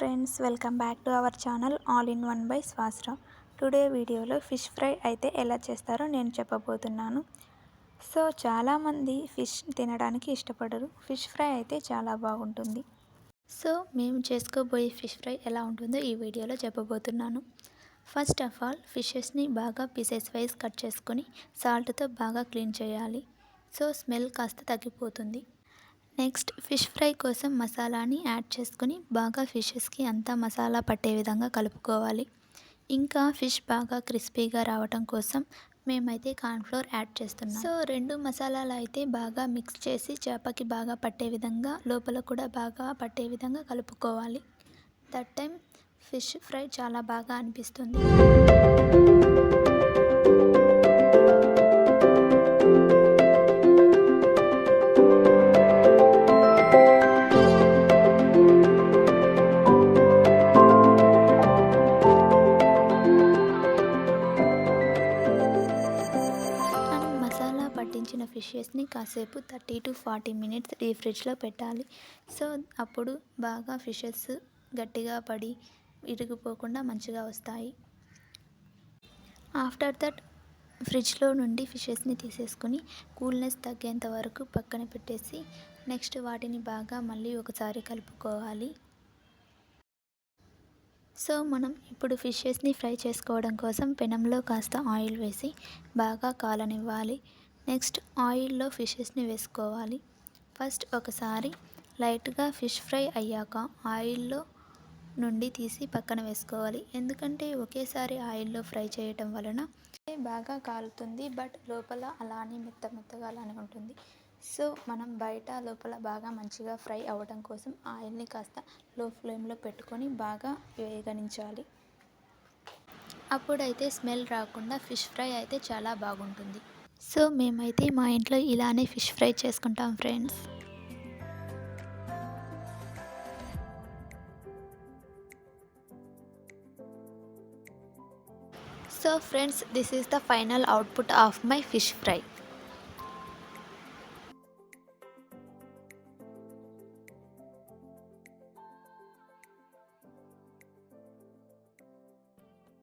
Friends, welcome back to our channel all in one by Swasra. Today వీడియోలో fish fry అయితే ఎలా చేస్తారో నేను చెప్పబోతున్నాను. సో చాలామంది ఫిష్ తినడానికి ఇష్టపడరు. ఫిష్ ఫ్రై అయితే చాలా బాగుంటుంది. సో మేము చేసుకోబోయే ఫిష్ ఫ్రై ఎలా ఉంటుందో ఈ వీడియోలో చెప్పబోతున్నాను. ఫస్ట్ ఆఫ్ ఆల్ ఫిషెస్ని బాగా పీసెస్ వైజ్ కట్ చేసుకొని సాల్ట్తో బాగా క్లీన్ చేయాలి. సో స్మెల్ కాస్త తగ్గిపోతుంది. నెక్స్ట్ ఫిష్ ఫ్రై కోసం మసాలాని యాడ్ చేసుకొని బాగా ఫిషెస్కి అంతా మసాలా పట్టే విధంగా కలుపుకోవాలి. ఇంకా ఫిష్ బాగా క్రిస్పీగా రావటం కోసం మేమైతే కార్న్ఫ్లోర్ యాడ్ చేస్తున్నాం. సో రెండు మసాలాలు అయితే బాగా మిక్స్ చేసి చేపకి బాగా పట్టే విధంగా లోపల కూడా బాగా పట్టే విధంగా కలుపుకోవాలి. దట్ టైం ఫిష్ ఫ్రై చాలా బాగా అనిపిస్తుంది. పట్టించిన ఫిషెస్ని కాసేపు 30 to 40 మినిట్స్ డీప్ ఫ్రిడ్జ్లో పెట్టాలి. సో అప్పుడు బాగా ఫిషెస్ గట్టిగా పడి ఇరిగిపోకుండా మంచిగా వస్తాయి. ఆఫ్టర్ దట్ ఫ్రిడ్జ్లో నుండి ఫిషెస్ని తీసేసుకొని కూల్నెస్ తగ్గేంత వరకు పక్కన పెట్టేసి నెక్స్ట్ వాటిని బాగా మళ్ళీ ఒకసారి కలుపుకోవాలి. సో మనం ఇప్పుడు ఫిషెస్ని ఫ్రై చేసుకోవడం కోసం పెనంలో కాస్త ఆయిల్ వేసి బాగా కాలనివ్వాలి. నెక్స్ట్ ఆయిల్లో ఫిషెస్ని వేసుకోవాలి. ఫస్ట్ ఒకసారి లైట్గా ఫిష్ ఫ్రై అయ్యాక ఆయిల్లో నుండి తీసి పక్కన వేసుకోవాలి. ఎందుకంటే ఒకేసారి ఆయిల్లో ఫ్రై చేయటం వలన బాగా కాలుతుంది, బట్ లోపల అలానే మెత్తగా అలానే ఉంటుంది. సో మనం బయట లోపల బాగా మంచిగా ఫ్రై అవ్వడం కోసం ఆయిల్ని కాస్త లో ఫ్లేమ్లో పెట్టుకొని బాగా వేగనించాలి. అప్పుడైతే స్మెల్ రాకుండా ఫిష్ ఫ్రై అయితే చాలా బాగుంటుంది. సో మేమైతే మా ఇంట్లో ఇలానే ఫిష్ ఫ్రై చేసుకుంటాం friends. So friends, this is the final output of my fish fry.